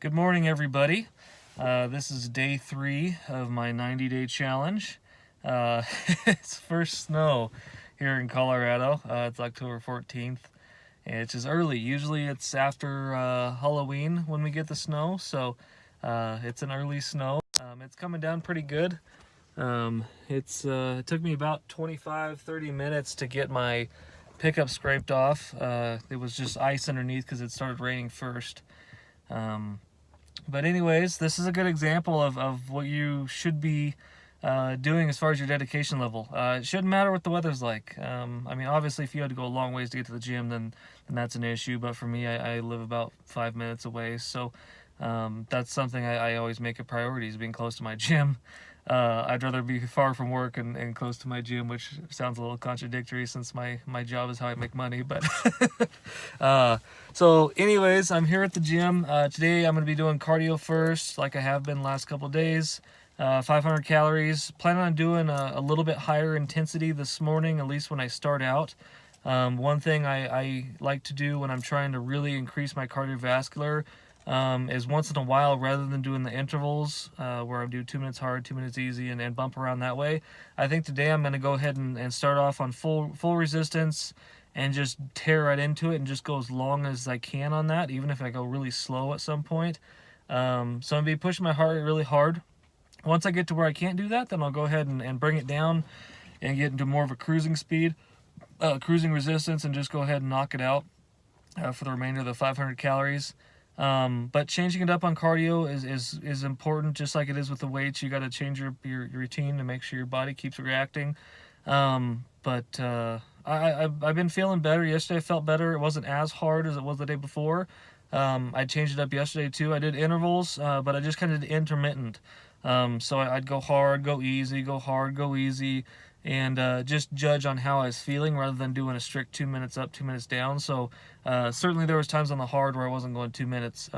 Good morning, everybody. This is day 3 of my 90-day challenge. It's first snow here in Colorado. It's October 14th, and it's just early. Usually it's after Halloween when we get the snow, so it's an early snow. It's coming down pretty good. It took me about 25-30 minutes to get my pickup scraped off. It was just ice underneath because it started raining first. But anyways, this is a good example of what you should be doing as far as your dedication level. It shouldn't matter what the weather's like. I mean, obviously, if you had to go a long ways to get to the gym, then that's an issue. But for me, I live about 5 minutes away, so that's something I always make a priority, is being close to my gym. I'd rather be far from work and close to my gym, which sounds a little contradictory since my job is how I make money. But so anyways, I'm here at the gym. Today I'm going to be doing cardio first, like I have been the last couple of days. 500 calories. Planning on doing a little bit higher intensity this morning, at least when I start out. One thing I like to do when I'm trying to really increase my cardiovascular is once in a while, rather than doing the intervals where I do 2 minutes hard, 2 minutes easy, and bump around that way, I think today I'm going to go ahead and start off on full resistance and just tear right into it and just go as long as I can on that, even if I go really slow at some point. So I'm going to be pushing my heart rate really hard. Once I get to where I can't do that, then I'll go ahead and bring it down and get into more of a cruising speed, cruising resistance, and just go ahead and knock it out for the remainder of the 500 calories. But changing it up on cardio is important, just like it is with the weights. You got to change your routine to make sure your body keeps reacting. I've been feeling better. Yesterday I felt better. It wasn't as hard as it was the day before. I changed it up yesterday too. I did intervals, but I just kind of did intermittent. So I'd go hard, go easy, go hard, go easy, and just judge on how I was feeling rather than doing a strict 2 minutes up, 2 minutes down. So certainly there was times on the hard where I wasn't going 2 minutes.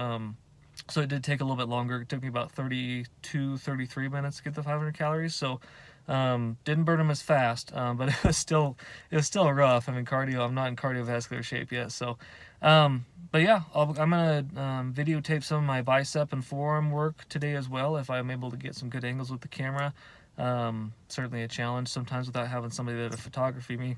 So it did take a little bit longer. It took me about 33 minutes to get the 500 calories. So didn't burn them as fast, but it was still rough. I mean, I'm not in cardiovascular shape yet. So, but yeah, I'm gonna videotape some of my bicep and forearm work today as well, if I'm able to get some good angles with the camera. Certainly a challenge sometimes without having somebody there to photography me.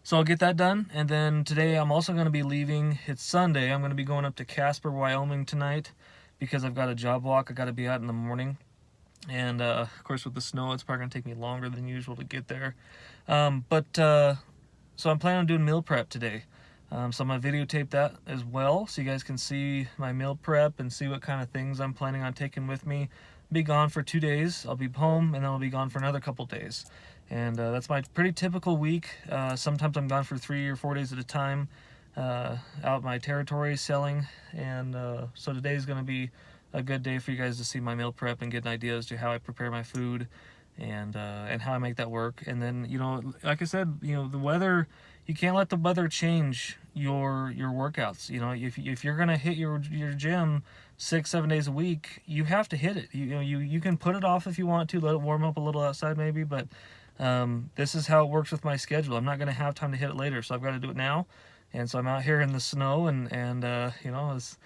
So I'll get that done, and then today I'm also going to be leaving. It's Sunday. I'm going to be going up to Casper, Wyoming tonight because I've got a job walk. I got to be out in the morning, and of course with the snow, it's probably going to take me longer than usual to get there. So I'm planning on doing meal prep today. So I'm going to videotape that as well, so you guys can see my meal prep and see what kind of things I'm planning on taking with me. Be gone for 2 days. I'll be home, and then I'll be gone for another couple days. And that's my pretty typical week. Sometimes I'm gone for 3 or 4 days at a time, out my territory selling. And so today's going to be a good day for you guys to see my meal prep and get an idea as to how I prepare my food and how I make that work. And then, like I said, the weather, you can't let the weather change your workouts. If you're going to hit your gym 6-7 days a week, you have to hit it. You can put it off if you want to, let it warm up a little outside maybe, but this is how it works with my schedule. I'm not going to have time to hit it later, so I've got to do it now. And so I'm out here in the snow and I was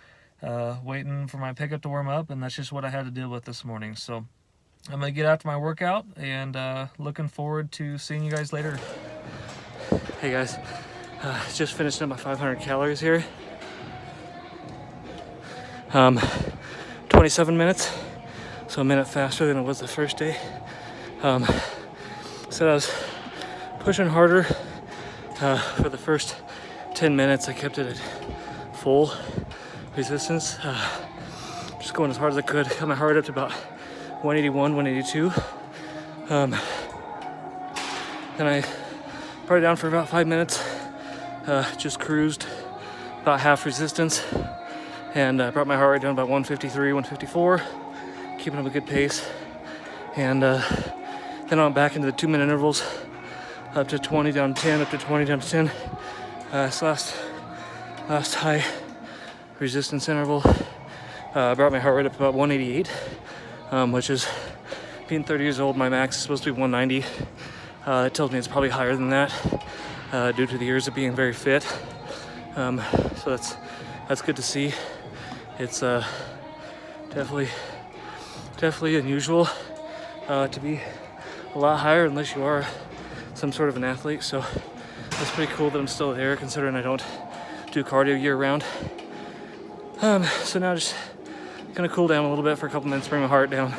waiting for my pickup to warm up, and that's just what I had to deal with this morning. So I'm going to get after my workout, and looking forward to seeing you guys later. Hey guys, just finished up my 500 calories here. 27 minutes, so a minute faster than it was the first day. So I was pushing harder for the first 10 minutes. I kept it at full resistance, just going as hard as I could. Got my heart up to about 181, 182. Then I brought it down for about 5 minutes, just cruised about half resistance, and brought my heart rate down about 153, 154, keeping up a good pace. And then I went back into the 2 minute intervals, up to 20, down to 10, up to 20, down to 10. This last high resistance interval brought my heart rate up about 188, which is, being 30 years old, my max is supposed to be 190. It tells me it's probably higher than that due to the years of being very fit. So that's good to see. It's definitely unusual to be a lot higher unless you are some sort of an athlete. So it's pretty cool that I'm still there, considering I don't do cardio year round. So now just gonna cool down a little bit for a couple minutes, bring my heart down.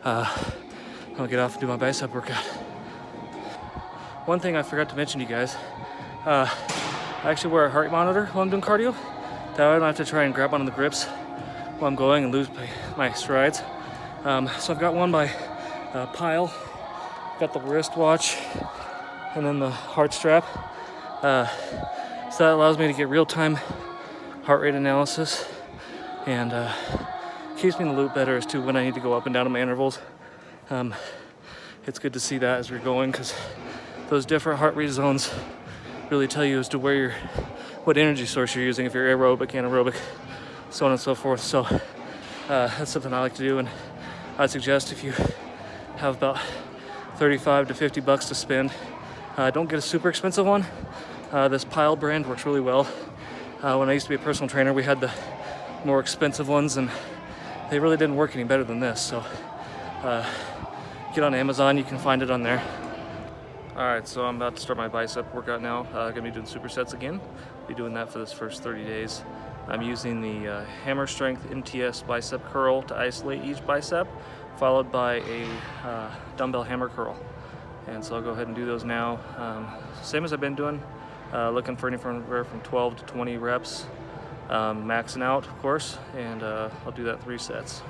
I'll get off and do my bicep workout. One thing I forgot to mention to you guys, I actually wear a heart monitor while I'm doing cardio. That way I don't have to try and grab onto the grips while I'm going and lose my strides. So I've got one by Pile, got the wristwatch, and then the heart strap. So that allows me to get real-time heart rate analysis and keeps me in the loop better as to when I need to go up and down in my intervals. It's good to see that as we're going, because those different heart rate zones really tell you as to what energy source you're using, if you're aerobic, anaerobic, so on and so forth. So that's something I like to do, and I'd suggest if you have about 35 to 50 bucks to spend, don't get a super expensive one. This Pile brand works really well. When I used to be a personal trainer, we had the more expensive ones, and they really didn't work any better than this. So get on Amazon, you can find it on there. Alright, so I'm about to start my bicep workout now. Gonna be doing supersets again. Be doing that for this first 30 days. I'm using the Hammer Strength MTS bicep curl to isolate each bicep, followed by a dumbbell hammer curl. And so I'll go ahead and do those now. Same as I've been doing, looking for anywhere from 12 to 20 reps, maxing out, of course, and I'll do that 3 sets.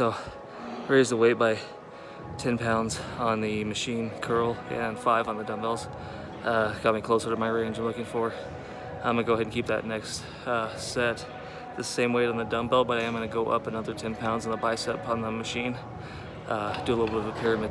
So raised the weight by 10 pounds on the machine curl and 5 on the dumbbells. Got me closer to my range I'm looking for. I'm gonna go ahead and keep that next set the same weight on the dumbbell, but I am gonna go up another 10 pounds on the bicep on the machine. Do a little bit of a pyramid.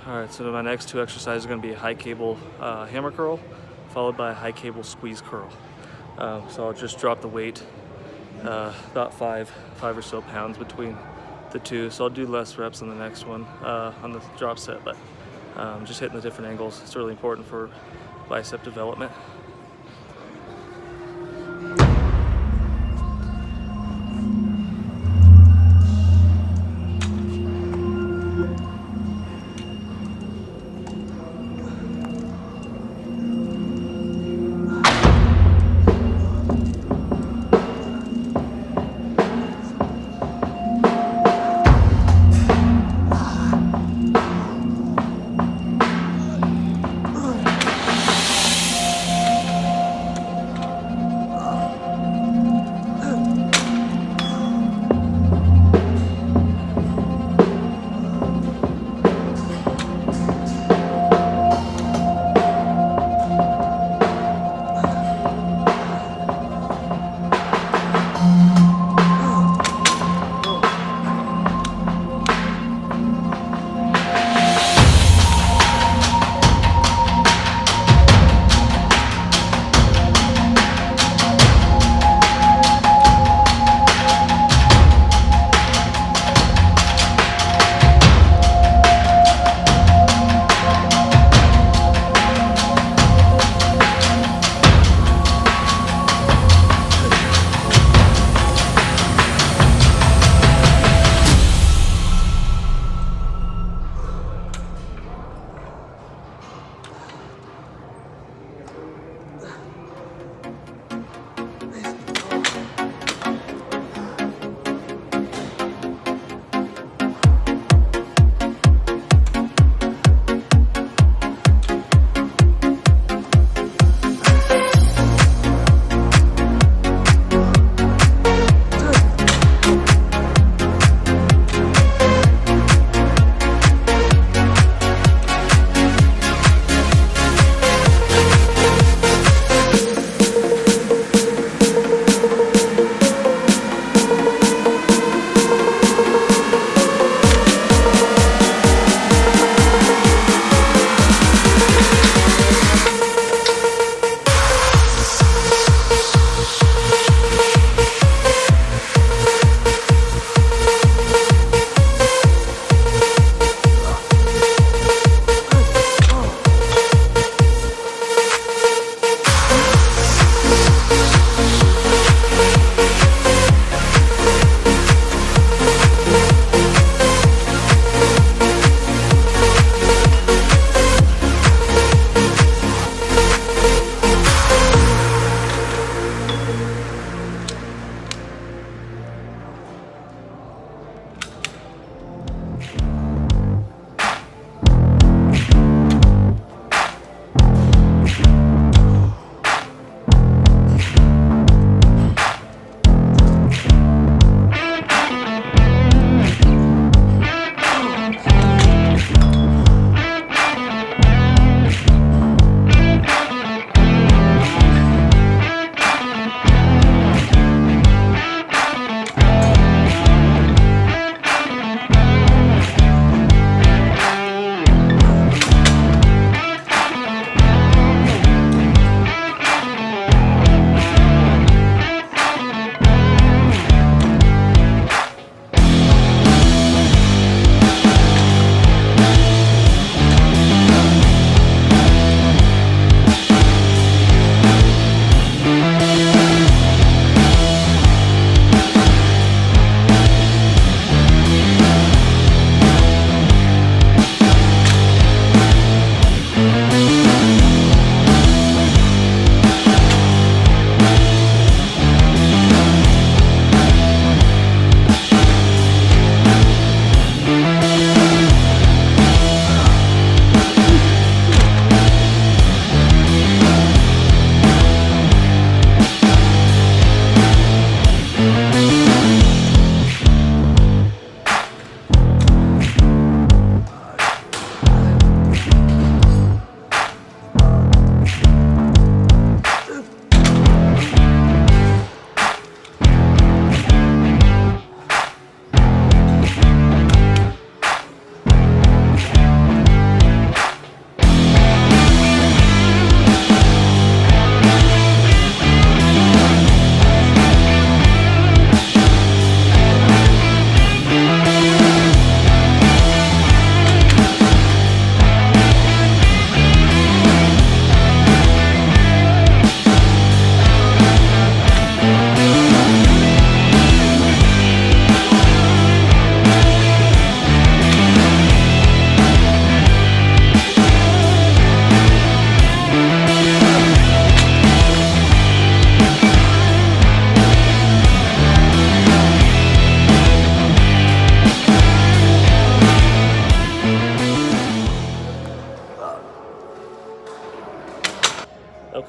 Alright, so my next 2 exercises are going to be a high cable hammer curl, followed by a high cable squeeze curl. So I'll just drop the weight, about 5 or so pounds between the 2. So I'll do less reps on the next one, on the drop set, but just hitting the different angles. It's really important for bicep development.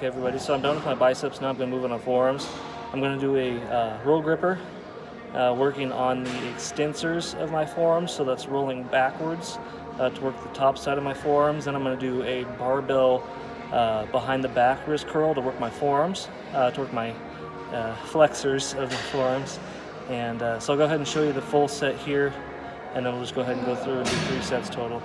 everybody. So I'm done with my biceps. Now I'm going to move on to forearms. I'm going to do a roll gripper, working on the extensors of my forearms. So that's rolling backwards to work the top side of my forearms. Then I'm going to do a barbell behind the back wrist curl to work my forearms, to work my flexors of the forearms. And so I'll go ahead and show you the full set here, and then we'll just go ahead and go through and do 3 sets total.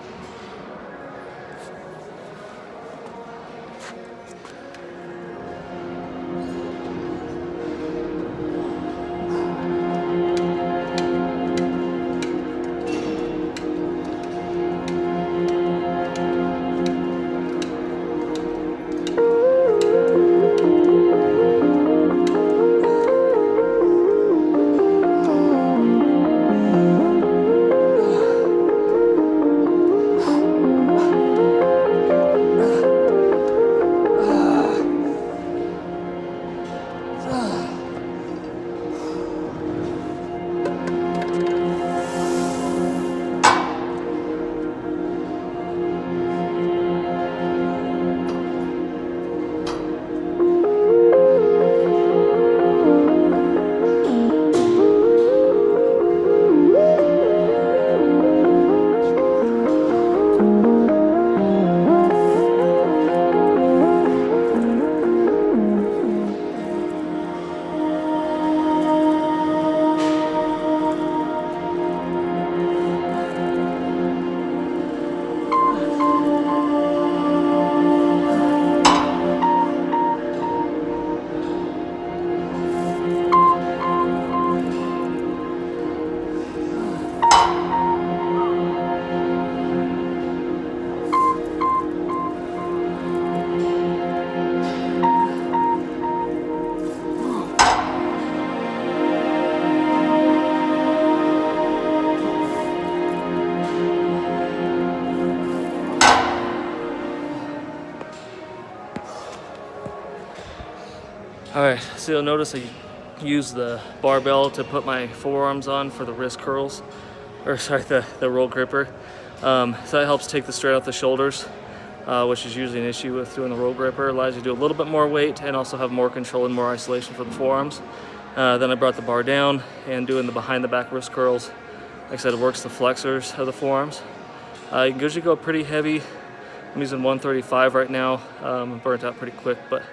Alright, so you'll notice I use the barbell to put my forearms on for the wrist curls, or sorry, the roll gripper. So that helps take the straight off the shoulders, which is usually an issue with doing the roll gripper. It allows you to do a little bit more weight and also have more control and more isolation for the forearms. Then I brought the bar down and doing the behind the back wrist curls. Like I said, it works the flexors of the forearms. You can usually go pretty heavy. I'm using 135 right now. I'm burnt out pretty quick, but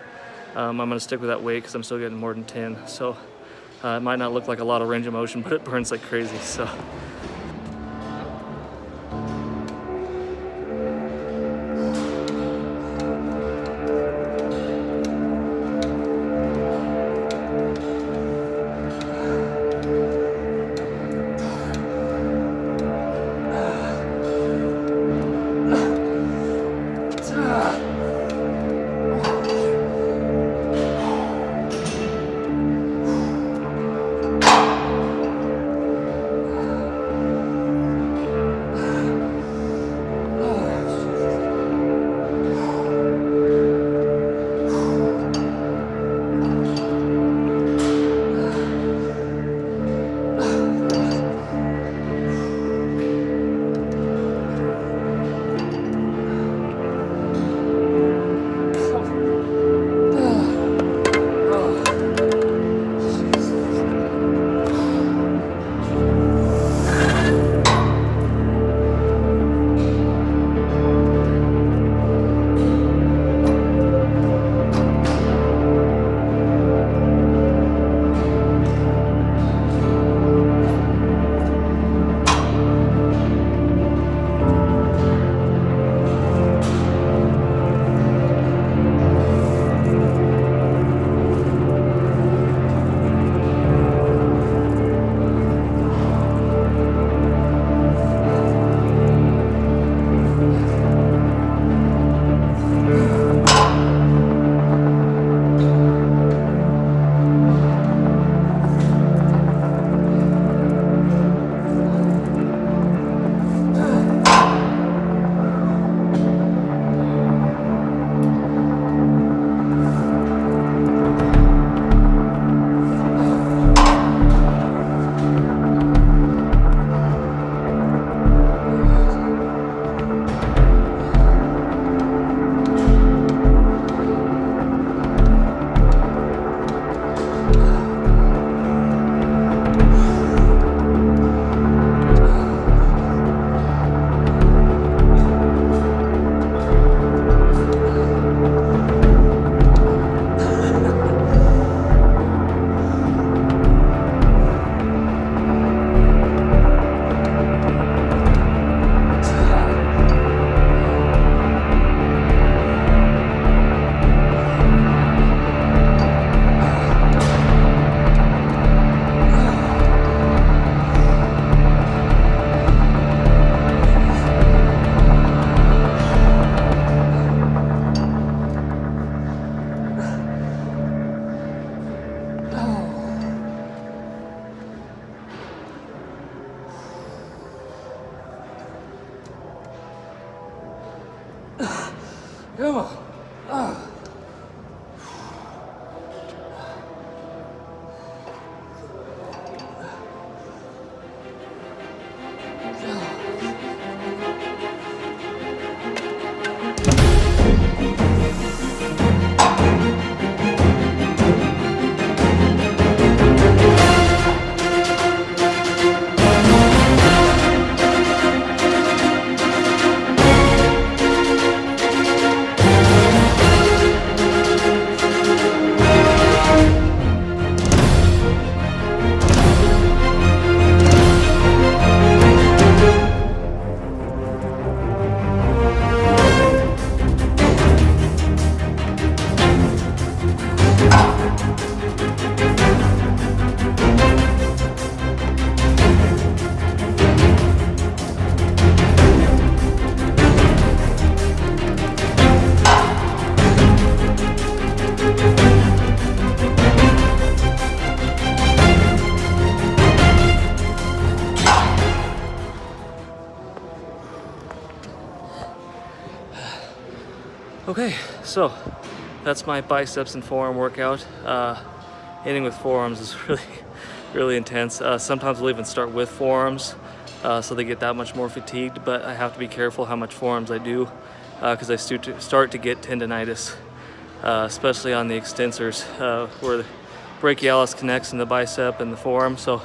I'm going to stick with that weight because I'm still getting more than 10. So it might not look like a lot of range of motion, but it burns like crazy. So. Come on. Ah. Okay, so that's my biceps and forearm workout. Ending with forearms is really intense. Sometimes we'll even start with forearms, so they get that much more fatigued, but I have to be careful how much forearms I do, because I start to get tendonitis, especially on the extensors, where the brachialis connects in the bicep and the forearm, so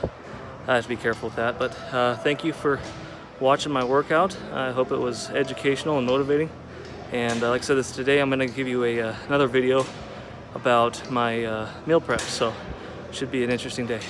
I have to be careful with that. But thank you for watching my workout. I hope it was educational and motivating. And like I said, today I'm going to give you another video about my meal prep, so it should be an interesting day.